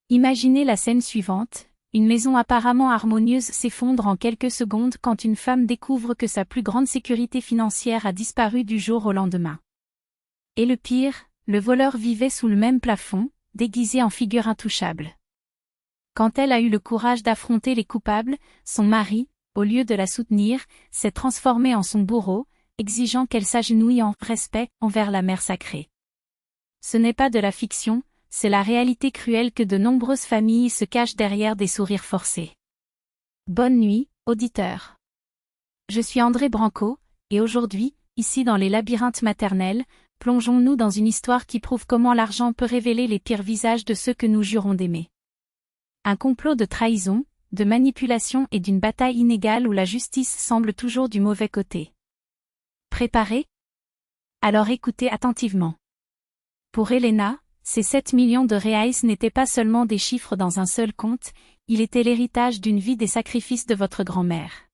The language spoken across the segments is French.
Imaginez la scène suivante, une maison apparemment harmonieuse s'effondre en quelques secondes quand une femme découvre que sa plus grande sécurité financière a disparu du jour au lendemain. Et le pire, le voleur vivait sous le même plafond, déguisé en figure intouchable. Quand elle a eu le courage d'affronter les coupables, son mari, au lieu de la soutenir, s'est transformé en son bourreau, exigeant qu'elle s'agenouille en respect envers la mère sacrée. Ce n'est pas de la fiction, c'est la réalité cruelle que de nombreuses familles se cachent derrière des sourires forcés. Bonne nuit, auditeurs. Je suis André Branco, et aujourd'hui, ici dans les labyrinthes maternels, plongeons-nous dans une histoire qui prouve comment l'argent peut révéler les pires visages de ceux que nous jurons d'aimer. Un complot de trahison, de manipulation et d'une bataille inégale où la justice semble toujours du mauvais côté. Préparés? Alors écoutez attentivement. Pour Elena, ces 7 millions de reais n'étaient pas seulement des chiffres dans un seul compte, il était l'héritage d'une vie des sacrifices de votre grand-mère.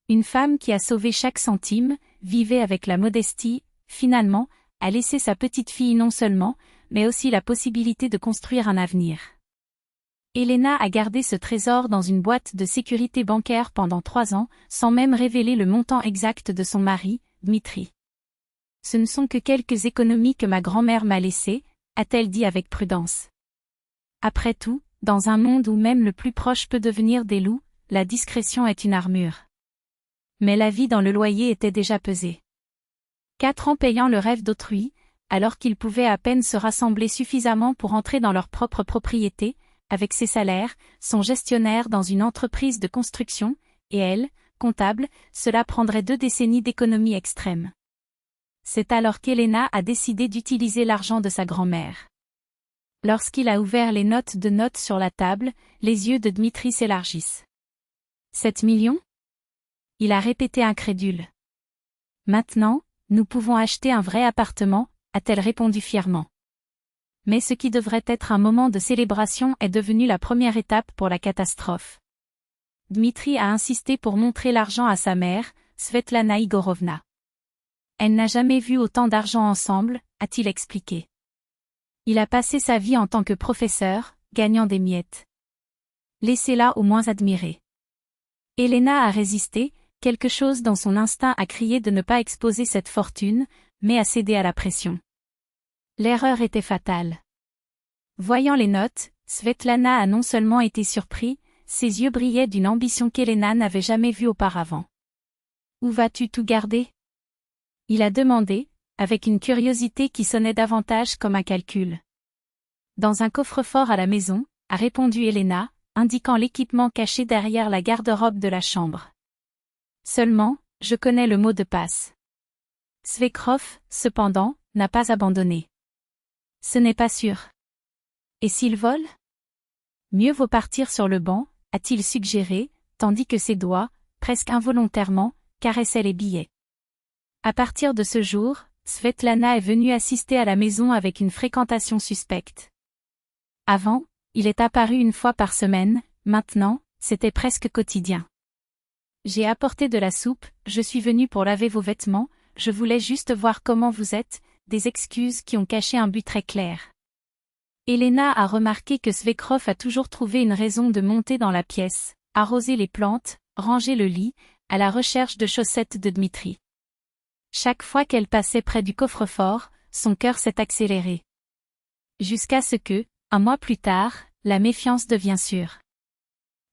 Une femme qui a sauvé chaque centime, vivait avec la modestie, finalement, a laissé sa petite fille non seulement, mais aussi la possibilité de construire un avenir. Elena a gardé ce trésor dans une boîte de sécurité bancaire pendant 3 ans, sans même révéler le montant exact de son mari, Dmitri. Ce ne sont que quelques économies que ma grand-mère m'a laissées, a-t-elle dit avec prudence. Après tout, dans un monde où même le plus proche peut devenir des loups, la discrétion est une armure. Mais la vie dans le loyer était déjà pesée. 4 ans payant le rêve d'autrui, alors qu'ils pouvaient à peine se rassembler suffisamment pour entrer dans leur propre propriété, avec ses salaires, son gestionnaire dans une entreprise de construction, et elle, comptable, cela prendrait 2 décennies d'économie extrême. C'est alors qu'Elena a décidé d'utiliser l'argent de sa grand-mère. Lorsqu'il a ouvert les notes de notes sur la table, les yeux de Dmitri s'élargissent. 7 millions? Il a répété incrédule. Maintenant, nous pouvons acheter un vrai appartement, a-t-elle répondu fièrement. Mais ce qui devrait être un moment de célébration est devenu la première étape pour la catastrophe. Dmitri a insisté pour montrer l'argent à sa mère, Svetlana Igorovna. Elle n'a jamais vu autant d'argent ensemble, a-t-il expliqué. Il a passé sa vie en tant que professeur, gagnant des miettes. Laissez-la au moins admirer. Elena a résisté, quelque chose dans son instinct a crié de ne pas exposer cette fortune, mais a cédé à la pression. L'erreur était fatale. Voyant les notes, Svetlana a non seulement été surpris, ses yeux brillaient d'une ambition qu'Elena n'avait jamais vue auparavant. « Où vas-tu tout garder ?» Il a demandé, avec une curiosité qui sonnait davantage comme un calcul. « Dans un coffre-fort à la maison », a répondu Elena, indiquant l'équipement caché derrière la garde-robe de la chambre. « Seulement, je connais le mot de passe. » Svekrov, cependant, n'a pas abandonné. « Ce n'est pas sûr. » « Et s'il vole ? » Mieux vaut partir sur le banc, a-t-il suggéré, tandis que ses doigts, presque involontairement, caressaient les billets. À partir de ce jour, Svetlana est venue assister à la maison avec une fréquentation suspecte. Avant, il est apparu une fois par semaine, maintenant, c'était presque quotidien. « J'ai apporté de la soupe, je suis venu pour laver vos vêtements, je voulais juste voir comment vous êtes », des excuses qui ont caché un but très clair. Elena a remarqué que Svekrov a toujours trouvé une raison de monter dans la pièce, arroser les plantes, ranger le lit, à la recherche de chaussettes de Dmitri. Chaque fois qu'elle passait près du coffre-fort, son cœur s'est accéléré. Jusqu'à ce que, un mois plus tard, la méfiance devient sûre.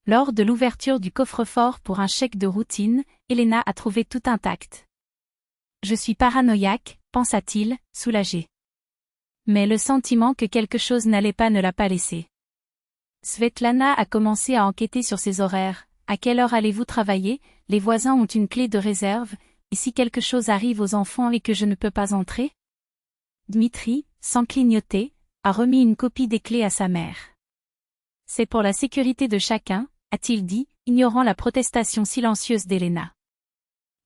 Lors de l'ouverture du coffre-fort pour un chèque de routine, Elena a trouvé tout intact. « Je suis paranoïaque », pensa-t-il, soulagé. Mais le sentiment que quelque chose n'allait pas ne l'a pas laissé. Svetlana a commencé à enquêter sur ses horaires. « À quelle heure allez-vous travailler ? Les voisins ont une clé de réserve, et si quelque chose arrive aux enfants et que je ne peux pas entrer ?» Dmitri, sans clignoter, a remis une copie des clés à sa mère. « C'est pour la sécurité de chacun », a-t-il dit, ignorant la protestation silencieuse d'Elena.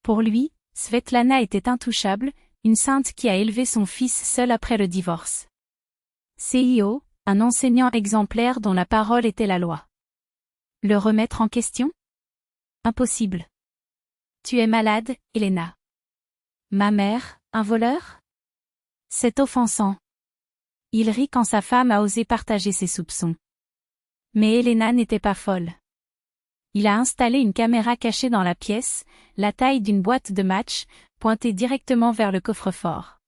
Pour lui, Svetlana était intouchable, une sainte qui a élevé son fils seul après le divorce. CIO, un enseignant exemplaire dont la parole était la loi. Le remettre en question ? Impossible. Tu es malade, Elena. Ma mère, un voleur ? C'est offensant. Il rit quand sa femme a osé partager ses soupçons. Mais Elena n'était pas folle. Il a installé une caméra cachée dans la pièce, la taille d'une boîte de match, pointée directement vers le coffre-fort.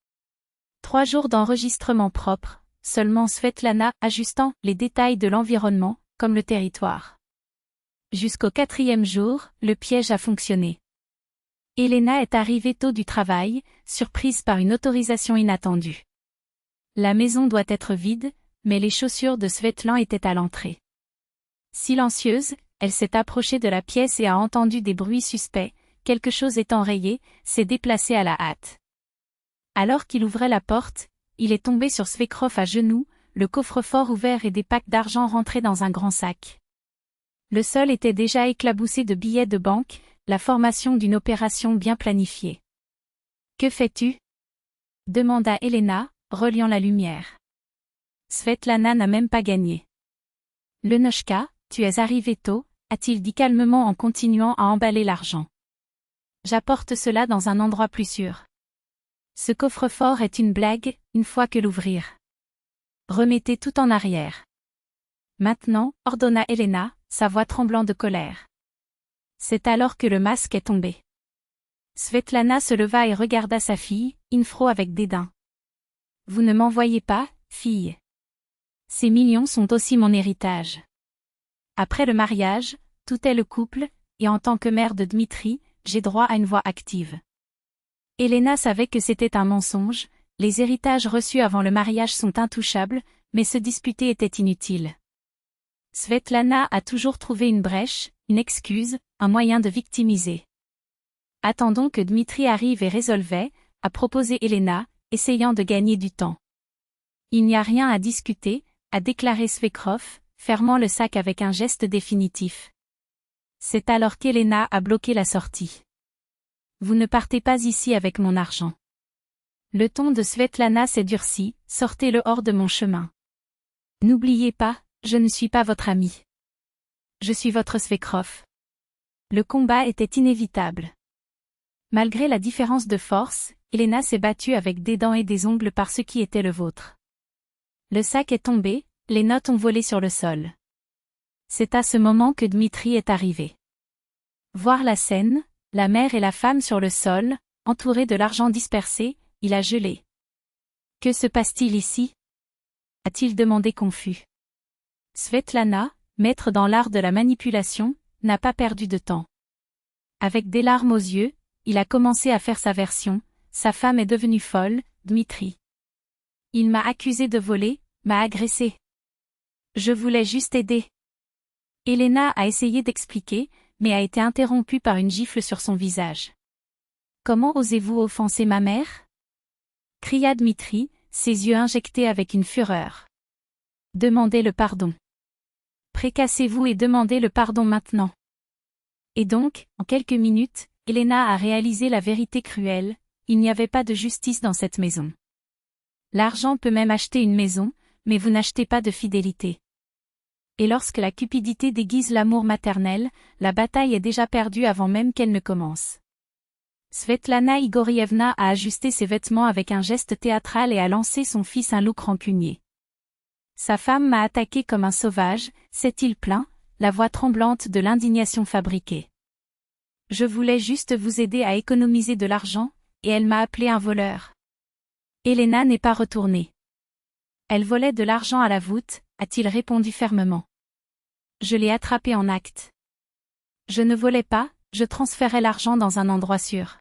3 jours d'enregistrement propre, seulement Svetlana ajustant les détails de l'environnement, comme le territoire. Jusqu'au 4e jour, le piège a fonctionné. Elena est arrivée tôt du travail, surprise par une autorisation inattendue. La maison doit être vide, mais les chaussures de Svetlana étaient à l'entrée. Silencieuse, elle s'est approchée de la pièce et a entendu des bruits suspects, quelque chose étant rayé, s'est déplacé à la hâte. Alors qu'il ouvrait la porte, il est tombé sur Svekrov à genoux, le coffre-fort ouvert et des packs d'argent rentrés dans un grand sac. Le sol était déjà éclaboussé de billets de banque, la formation d'une opération bien planifiée. « Que fais-tu » demanda Elena, reliant la lumière. Svetlana n'a même pas gagné. « Lenochka, tu es arrivé tôt » a-t-il dit calmement en continuant à emballer l'argent. « J'apporte cela dans un endroit plus sûr. Ce coffre-fort est une blague, une fois que l'ouvrir. Remettez tout en arrière. » Maintenant, ordonna Elena, sa voix tremblant de colère. C'est alors que le masque est tombé. Svetlana se leva et regarda sa fille, Infro avec dédain. « Vous ne m'en voyez pas, fille. Ces millions sont aussi mon héritage. Après le mariage, tout est le couple, et en tant que mère de Dmitri, j'ai droit à une voix active. » Elena savait que c'était un mensonge, les héritages reçus avant le mariage sont intouchables, mais se disputer était inutile. Svetlana a toujours trouvé une brèche, une excuse, un moyen de victimiser. « Attendons que Dmitri arrive et résolve », a proposé Elena, essayant de gagner du temps. « Il n'y a rien à discuter », a déclaré Svekrov, fermant le sac avec un geste définitif. C'est alors qu'Elena a bloqué la sortie. « Vous ne partez pas ici avec mon argent. » Le ton de Svetlana s'est durci, « Sortez-le hors de mon chemin. N'oubliez pas, je ne suis pas votre ami. Je suis votre Svekrov. » Le combat était inévitable. Malgré la différence de force, Elena s'est battue avec des dents et des ongles par ce qui était le vôtre. Le sac est tombé, les notes ont volé sur le sol. C'est à ce moment que Dmitri est arrivé. Voir la scène, la mère et la femme sur le sol, entourées de l'argent dispersé, il a gelé. « Que se passe-t-il ici » a-t-il demandé confus. Svetlana, maître dans l'art de la manipulation, n'a pas perdu de temps. Avec des larmes aux yeux, il a commencé à faire sa version, sa femme est devenue folle, Dmitri. Il m'a accusé de voler, m'a agressé. Je voulais juste aider. Elena a essayé d'expliquer, mais a été interrompue par une gifle sur son visage. Comment osez-vous offenser ma mère ? Cria Dmitri, ses yeux injectés avec une fureur. Demandez le pardon. Précassez-vous et demandez le pardon maintenant. Et donc, en quelques minutes, Elena a réalisé la vérité cruelle, il n'y avait pas de justice dans cette maison. L'argent peut même acheter une maison, mais vous n'achetez pas de fidélité. Et lorsque la cupidité déguise l'amour maternel, la bataille est déjà perdue avant même qu'elle ne commence. Svetlana Igorievna a ajusté ses vêtements avec un geste théâtral et a lancé son fils un look rancunier. Sa femme m'a attaqué comme un sauvage, s'est-il plaint, la voix tremblante de l'indignation fabriquée. Je voulais juste vous aider à économiser de l'argent, et elle m'a appelé un voleur. Elena n'est pas retournée. Elle volait de l'argent à la voûte, a-t-il répondu fermement. Je l'ai attrapé en acte. Je ne volais pas, je transférais l'argent dans un endroit sûr.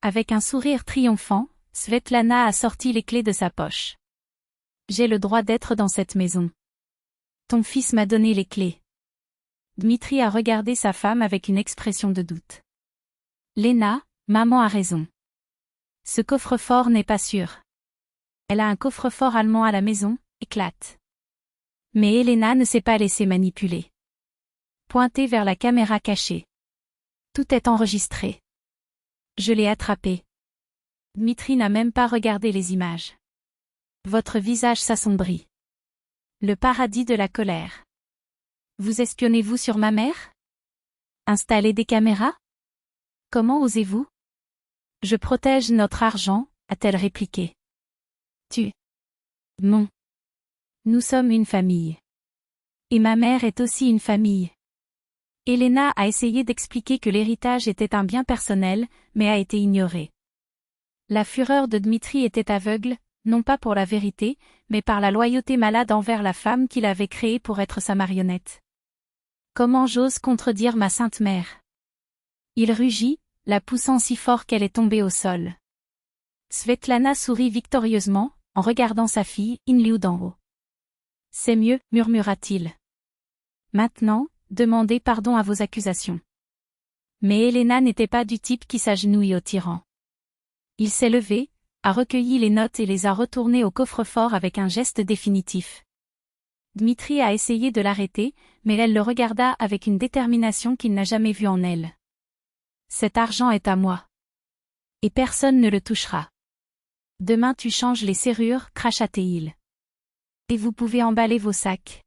Avec un sourire triomphant, Svetlana a sorti les clés de sa poche. J'ai le droit d'être dans cette maison. Ton fils m'a donné les clés. Dmitri a regardé sa femme avec une expression de doute. Lena, maman a raison. Ce coffre-fort n'est pas sûr. Elle a un coffre-fort allemand à la maison, éclate. Mais Elena ne s'est pas laissée manipuler. Pointée vers la caméra cachée. Tout est enregistré. Je l'ai attrapé. Dmitri n'a même pas regardé les images. Votre visage s'assombrit. Le paradis de la colère. Vous espionnez-vous sur ma mère ? Installez des caméras ? Comment osez-vous ? Je protège notre argent, a-t-elle répliqué. Tu. Non. Nous sommes une famille. Et ma mère est aussi une famille. Elena a essayé d'expliquer que l'héritage était un bien personnel, mais a été ignoré. La fureur de Dmitri était aveugle, non pas pour la vérité, mais par la loyauté malade envers la femme qu'il avait créée pour être sa marionnette. Comment j'ose contredire ma sainte mère? Il rugit, la poussant si fort qu'elle est tombée au sol. Svetlana sourit victorieusement, en regardant sa fille, Inliu d'en haut. C'est mieux, murmura-t-il. Maintenant, demandez pardon à vos accusations. Mais Elena n'était pas du type qui s'agenouille au tyran. Il s'est levé, a recueilli les notes et les a retournées au coffre-fort avec un geste définitif. Dmitri a essayé de l'arrêter, mais elle le regarda avec une détermination qu'il n'a jamais vue en elle. Cet argent est à moi. Et personne ne le touchera. Demain tu changes les serrures, cracha-t-il. Et vous pouvez emballer vos sacs.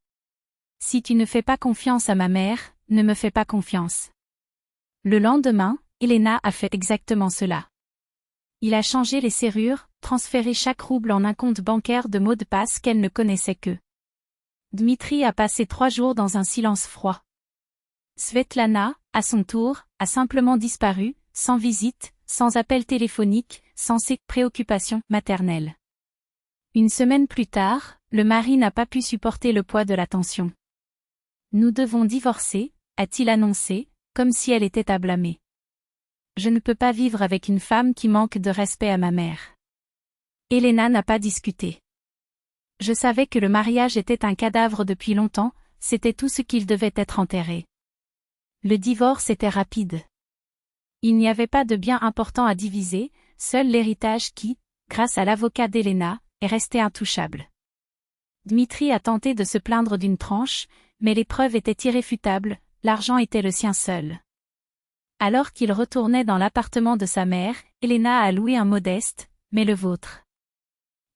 Si tu ne fais pas confiance à ma mère, ne me fais pas confiance. Le lendemain, Elena a fait exactement cela. Il a changé les serrures, transféré chaque rouble en un compte bancaire de mots de passe qu'elle ne connaissait que. Dmitri a passé 3 jours dans un silence froid. Svetlana, à son tour, a simplement disparu, sans visite, sans appel téléphonique, sans ses préoccupations maternelles. Une semaine plus tard, le mari n'a pas pu supporter le poids de la tension. Nous devons divorcer, a-t-il annoncé, comme si elle était à blâmer. Je ne peux pas vivre avec une femme qui manque de respect à ma mère. Elena n'a pas discuté. Je savais que le mariage était un cadavre depuis longtemps, c'était tout ce qu'il devait être enterré. Le divorce était rapide. Il n'y avait pas de bien important à diviser, seul l'héritage qui, grâce à l'avocat d'Elena, est resté intouchable. Dmitri a tenté de se plaindre d'une tranche, mais les preuves étaient irréfutables, l'argent était le sien seul. Alors qu'il retournait dans l'appartement de sa mère, Elena a loué un modeste, mais le vôtre.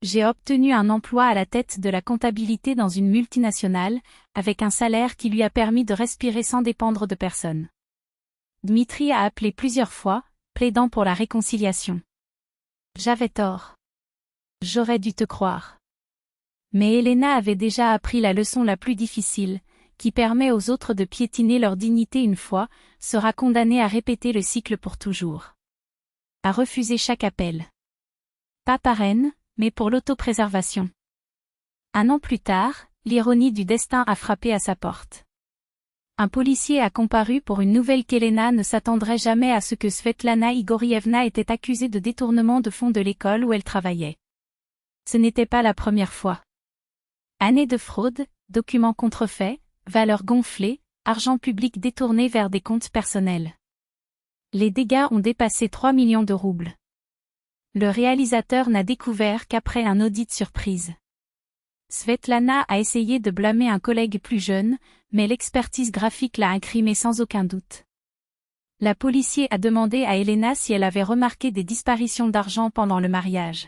J'ai obtenu un emploi à la tête de la comptabilité dans une multinationale, avec un salaire qui lui a permis de respirer sans dépendre de personne. Dmitri a appelé plusieurs fois, plaidant pour la réconciliation. J'avais tort. J'aurais dû te croire. Mais Elena avait déjà appris la leçon la plus difficile, qui permet aux autres de piétiner leur dignité une fois, sera condamnée à répéter le cycle pour toujours. À refuser chaque appel. Pas par haine, mais pour l'autopréservation. 1 an plus tard, l'ironie du destin a frappé à sa porte. Un policier a comparu pour une nouvelle qu'Elena ne s'attendrait jamais à ce que Svetlana Igorievna était accusée de détournement de fonds de l'école où elle travaillait. Ce n'était pas la première fois. Années de fraude, documents contrefaits, valeurs gonflées, argent public détourné vers des comptes personnels. Les dégâts ont dépassé 3 millions de roubles. Le réalisateur n'a découvert qu'après un audit surprise. Svetlana a essayé de blâmer un collègue plus jeune, mais l'expertise graphique l'a incriminé sans aucun doute. La policier a demandé à Elena si elle avait remarqué des disparitions d'argent pendant le mariage.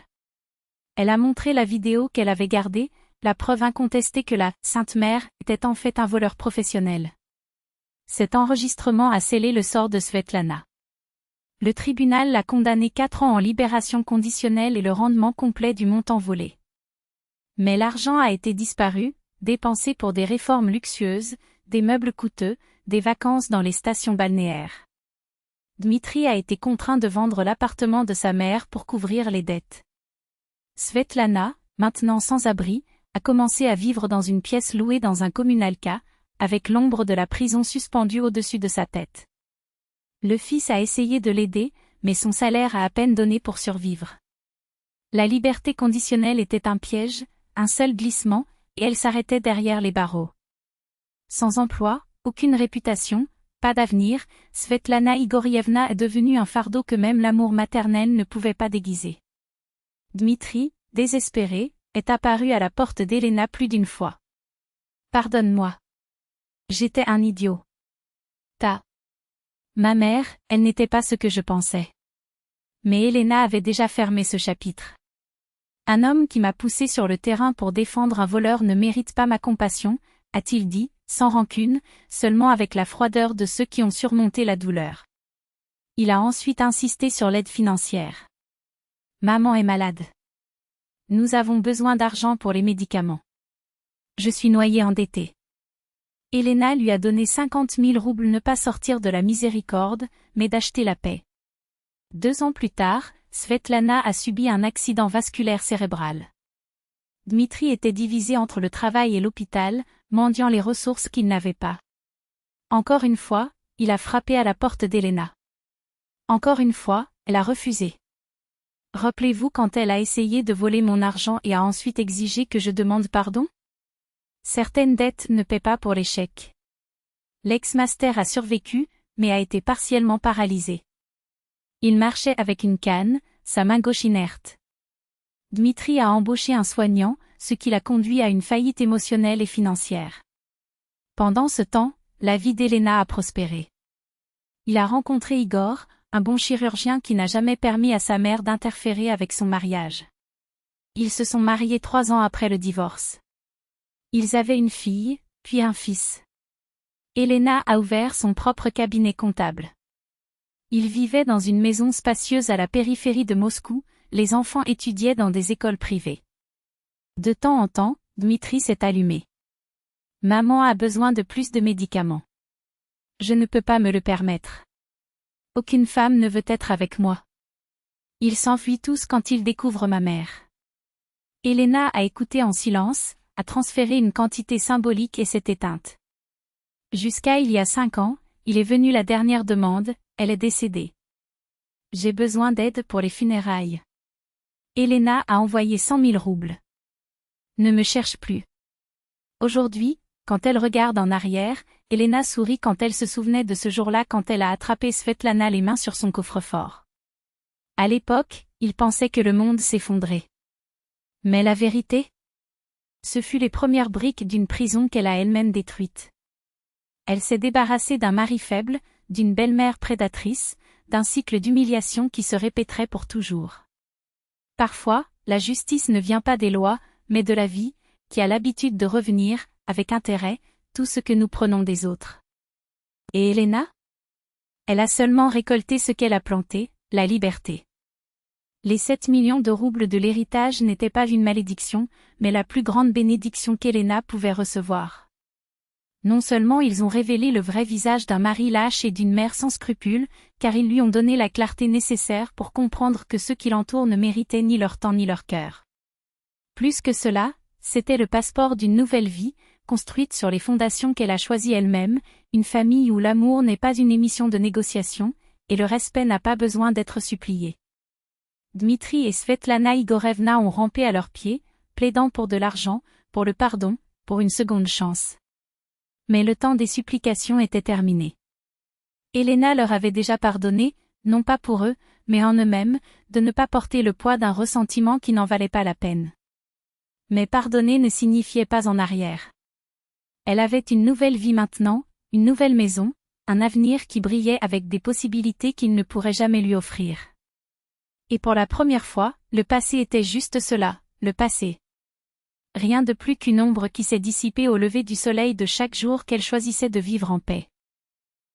Elle a montré la vidéo qu'elle avait gardée, la preuve incontestée que la « Sainte Mère » était en fait un voleur professionnel. Cet enregistrement a scellé le sort de Svetlana. Le tribunal l'a condamnée 4 ans en libération conditionnelle et le rendement complet du montant volé. Mais l'argent a été disparu, dépensé pour des réformes luxueuses, des meubles coûteux, des vacances dans les stations balnéaires. Dmitri a été contraint de vendre l'appartement de sa mère pour couvrir les dettes. Svetlana, maintenant sans abri, a commencé à vivre dans une pièce louée dans un communalka, avec l'ombre de la prison suspendue au-dessus de sa tête. Le fils a essayé de l'aider, mais son salaire a à peine donné pour survivre. La liberté conditionnelle était un piège, un seul glissement, et elle s'arrêtait derrière les barreaux. Sans emploi, aucune réputation, pas d'avenir, Svetlana Igorievna est devenue un fardeau que même l'amour maternel ne pouvait pas déguiser. Dmitri, désespéré, est apparu à la porte d'Elena plus d'une fois. Pardonne-moi. J'étais un idiot. Ma mère, elle n'était pas ce que je pensais. Mais Elena avait déjà fermé ce chapitre. Un homme qui m'a poussé sur le terrain pour défendre un voleur ne mérite pas ma compassion, a-t-il dit, sans rancune, seulement avec la froideur de ceux qui ont surmonté la douleur. Il a ensuite insisté sur l'aide financière. Maman est malade. Nous avons besoin d'argent pour les médicaments. Je suis noyé endetté. Elena lui a donné 50 000 roubles, ne pas sortir de la miséricorde, mais d'acheter la paix. 2 ans plus tard, Svetlana a subi un accident vasculaire cérébral. Dmitri était divisé entre le travail et l'hôpital, mendiant les ressources qu'il n'avait pas. Encore une fois, il a frappé à la porte d'Elena. Encore une fois, elle a refusé. Rappelez-vous quand elle a essayé de voler mon argent et a ensuite exigé que je demande pardon? Certaines dettes ne paient pas pour l'échec. L'ex-master a survécu, mais a été partiellement paralysé. Il marchait avec une canne, sa main gauche inerte. Dmitri a embauché un soignant, ce qui l'a conduit à une faillite émotionnelle et financière. Pendant ce temps, la vie d'Elena a prospéré. Il a rencontré Igor, un bon chirurgien qui n'a jamais permis à sa mère d'interférer avec son mariage. Ils se sont mariés 3 ans après le divorce. Ils avaient une fille, puis un fils. Elena a ouvert son propre cabinet comptable. Ils vivaient dans une maison spacieuse à la périphérie de Moscou, les enfants étudiaient dans des écoles privées. De temps en temps, Dmitri s'est allumé. Maman a besoin de plus de médicaments. Je ne peux pas me le permettre. Aucune femme ne veut être avec moi. Ils s'enfuient tous quand ils découvrent ma mère. Elena a écouté en silence, a transféré une quantité symbolique et s'est éteinte. Jusqu'à il y a 5 ans, il est venu la dernière demande, elle est décédée. J'ai besoin d'aide pour les funérailles. Elena a envoyé 100 000 roubles. Ne me cherche plus. Aujourd'hui, quand elle regarde en arrière, Elena sourit quand elle se souvenait de ce jour-là quand elle a attrapé Svetlana les mains sur son coffre-fort. À l'époque, il pensait que le monde s'effondrait. Mais la vérité? Ce fut les premières briques d'une prison qu'elle a elle-même détruite. Elle s'est débarrassée d'un mari faible, d'une belle-mère prédatrice, d'un cycle d'humiliation qui se répéterait pour toujours. Parfois, la justice ne vient pas des lois, mais de la vie, qui a l'habitude de revenir, avec intérêt, tout ce que nous prenons des autres. Et Elena? Elle a seulement récolté ce qu'elle a planté, la liberté. Les 7 millions de roubles de l'héritage n'étaient pas une malédiction, mais la plus grande bénédiction qu'Elena pouvait recevoir. Non seulement ils ont révélé le vrai visage d'un mari lâche et d'une mère sans scrupules, car ils lui ont donné la clarté nécessaire pour comprendre que ceux qui l'entourent ne méritaient ni leur temps ni leur cœur. Plus que cela, c'était le passeport d'une nouvelle vie, construite sur les fondations qu'elle a choisies elle-même, une famille où l'amour n'est pas une émission de négociation, et le respect n'a pas besoin d'être supplié. Dmitri et Svetlana Igorevna ont rampé à leurs pieds, plaidant pour de l'argent, pour le pardon, pour une seconde chance. Mais le temps des supplications était terminé. Elena leur avait déjà pardonné, non pas pour eux, mais en eux-mêmes, de ne pas porter le poids d'un ressentiment qui n'en valait pas la peine. Mais pardonner ne signifiait pas en arrière. Elle avait une nouvelle vie maintenant, une nouvelle maison, un avenir qui brillait avec des possibilités qu'il ne pourrait jamais lui offrir. Et pour la première fois, le passé était juste cela, le passé. Rien de plus qu'une ombre qui s'est dissipée au lever du soleil de chaque jour qu'elle choisissait de vivre en paix.